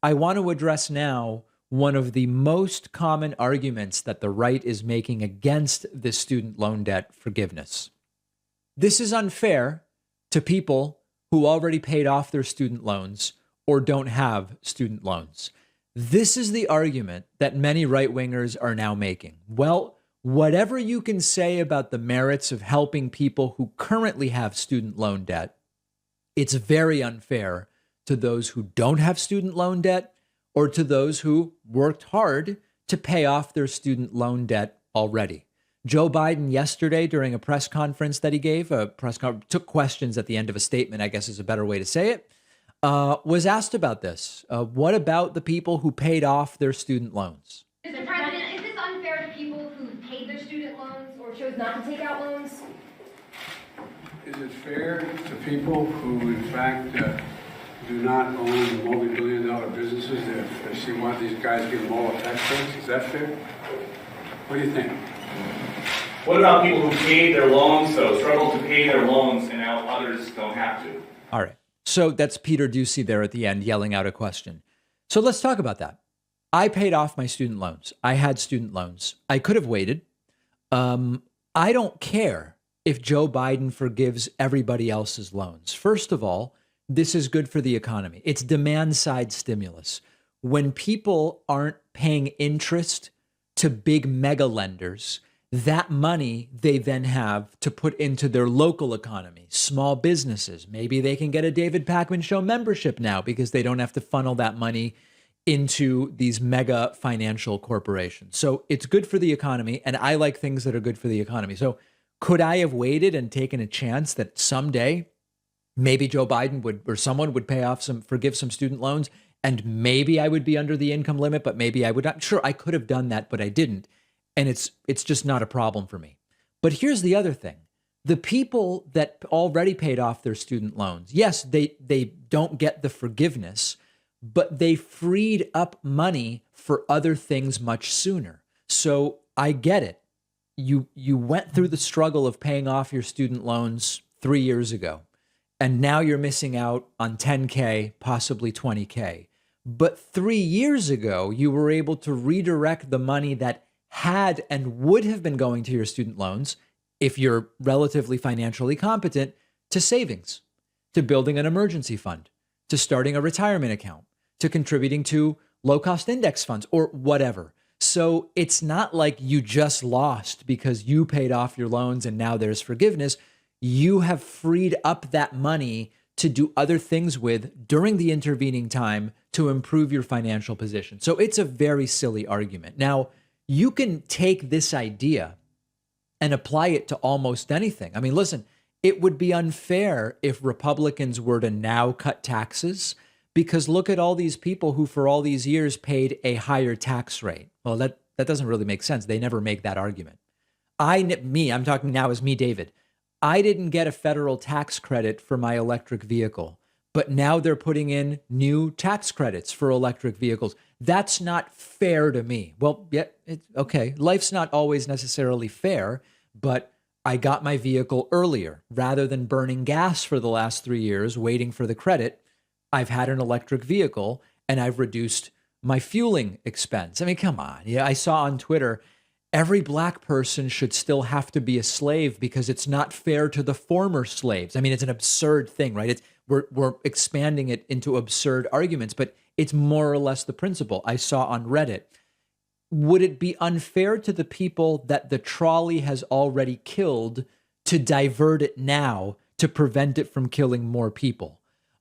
I want to address now one of the most common arguments that the right is making against this student loan debt forgiveness. This is unfair to people who already paid off their student loans or don't have student loans. This is the argument that many right-wingers are now making. Well, whatever you can say about the merits of helping people who currently have student loan debt, it's very unfair to those who don't have student loan debt or to those who worked hard to pay off their student loan debt already. Joe Biden yesterday during a press conference that he gave, took questions at the end of a statement, I guess is a better way to say it, was asked about this. What about the people who paid off their student loans? Mr. President, is this unfair to people who paid their student loans or chose not to take out loans? Is it fair to people who, in fact, do not own multi-billion-dollar businesses if they want these guys to give them all a tax breaks? Is that fair? What do you think? What about people who paid their loans, though, struggled to pay their loans, and now others don't have to? All right. So that's Peter Doocy there at the end yelling out a question. So let's talk about that. I paid off my student loans. I had student loans. I could have waited. I don't care if Joe Biden forgives everybody else's loans. First of all, this is good for the economy. It's demand side stimulus. When people aren't paying interest to big mega lenders, that money they then have to put into their local economy, small businesses. Maybe they can get a David Pakman Show membership now because they don't have to funnel that money into these mega financial corporations. So it's good for the economy, and I like things that are good for the economy. So could I have waited and taken a chance that someday maybe Joe Biden would, or someone would forgive some student loans, and maybe I would be under the income limit, but maybe I would not? Sure, I could have done that, but I didn't. And it's just not a problem for me. But here's the other thing. The people that already paid off their student loans, yes, they don't get the forgiveness, but they freed up money for other things much sooner. So I get it. You went through the struggle of paying off your student loans 3 years ago, and now you're missing out on 10K, possibly 20K. But 3 years ago, you were able to redirect the money that had and would have been going to your student loans, if you're relatively financially competent, to savings, to building an emergency fund, to starting a retirement account, to contributing to low-cost index funds or whatever. So it's not like you just lost because you paid off your loans and now there's forgiveness. You have freed up that money to do other things with during the intervening time to improve your financial position. So it's a very silly argument. Now, you can take this idea and apply it to almost anything. I mean, listen, it would be unfair if Republicans were to now cut taxes, because look at all these people who for all these years paid a higher tax rate. Well, that doesn't really make sense. They never make that argument. I'm talking now as me, David. I didn't get a federal tax credit for my electric vehicle, but now they're putting in new tax credits for electric vehicles. That's not fair to me. Well, yeah, it's okay. Life's not always necessarily fair, but I got my vehicle earlier. Rather than burning gas for the last 3 years, waiting for the credit, I've had an electric vehicle and I've reduced my fueling expense. I mean, come on. Yeah, I saw on Twitter, every black person should still have to be a slave because it's not fair to the former slaves. I mean, it's an absurd thing, right? We're expanding it into absurd arguments, but it's more or less the principle. I saw on Reddit, would it be unfair to the people that the trolley has already killed to divert it now to prevent it from killing more people?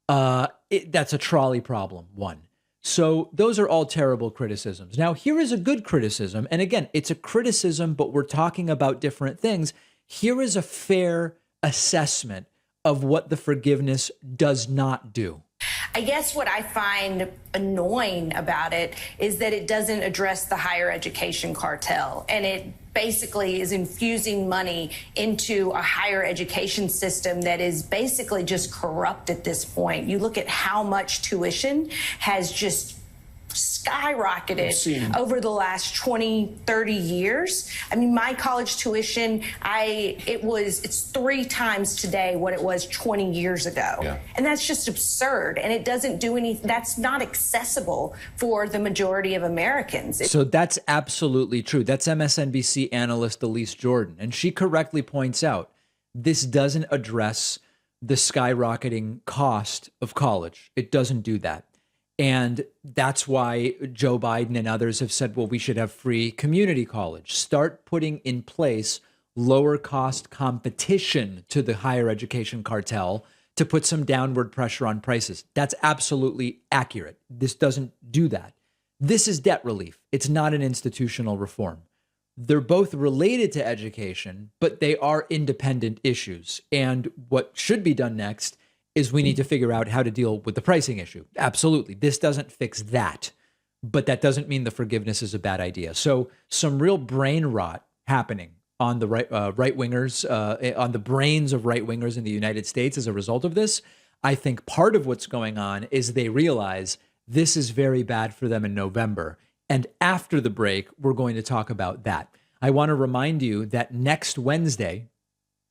That's a trolley problem, one. So those are all terrible criticisms. Now, here is a good criticism. And again, it's a criticism, but we're talking about different things. Here is a fair assessment of what the forgiveness does not do. I guess what I find annoying about it is that it doesn't address the higher education cartel, and it basically is infusing money into a higher education system that is basically just corrupt at this point. You look at how much tuition has just skyrocketed over the last 20, 30 years. I mean, my college tuition, it's 3 times today what it was 20 years ago. Yeah. And that's just absurd. And it doesn't do anything, that's not accessible for the majority of Americans. So that's absolutely true. That's MSNBC analyst Elise Jordan. And she correctly points out this doesn't address the skyrocketing cost of college. It doesn't do that. And that's why Joe Biden and others have said, well, we should have free community college. Start putting in place lower cost competition to the higher education cartel to put some downward pressure on prices. That's absolutely accurate. This doesn't do that. This is debt relief. It's not an institutional reform. They're both related to education, but they are independent issues. And what should be done next is we need to figure out how to deal with the pricing issue. Absolutely. This doesn't fix that, but that doesn't mean the forgiveness is a bad idea. So some real brain rot happening on the right-wingers, on the brains of right-wingers in the United States as a result of this. I think part of what's going on is they realize this is very bad for them in November. And after the break, we're going to talk about that. I want to remind you that next Wednesday,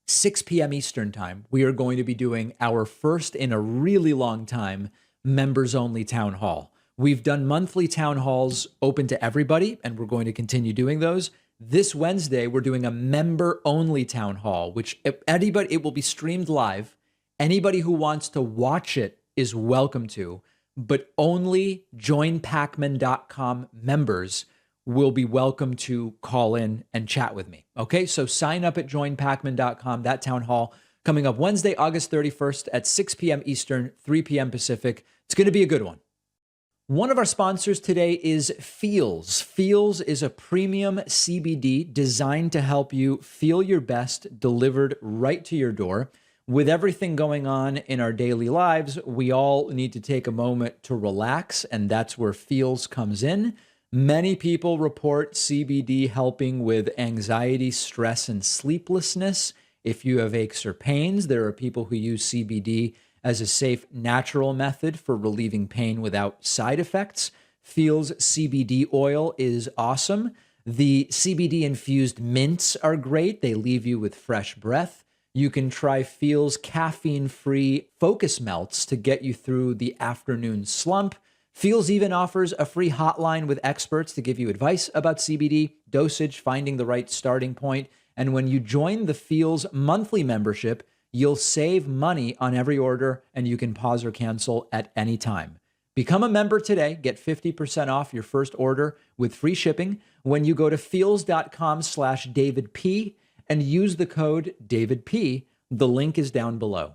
6 p.m. Eastern time, we are going to be doing our first in a really long time members-only town hall. We've done monthly town halls open to everybody, and we're going to continue doing those. This Wednesday, we're doing a member-only town hall, which it will be streamed live. Anybody who wants to watch it is welcome to, but only joinpacman.com members will be welcome to call in and chat with me. Okay, so sign up at joinpacman.com, that town hall coming up Wednesday, August 31st at 6 p.m. Eastern, 3 p.m. Pacific. It's going to be a good one. One of our sponsors today is Feels. Feels is a premium CBD designed to help you feel your best, delivered right to your door. With everything going on in our daily lives, we all need to take a moment to relax, and that's where Feels comes in. Many people report CBD helping with anxiety, stress, and sleeplessness. If you have aches or pains, there are people who use CBD as a safe, natural method for relieving pain without side effects. Feels CBD oil is awesome. The CBD-infused mints are great. They leave you with fresh breath. You can try Feels caffeine-free focus melts to get you through the afternoon slump. Feels even offers a free hotline with experts to give you advice about CBD, dosage, finding the right starting point. And when you join the Feels monthly membership, you'll save money on every order, and you can pause or cancel at any time. Become a member today. Get 50% off your first order with free shipping when you go to feels.com/DavidP and use the code DavidP. The link is down below.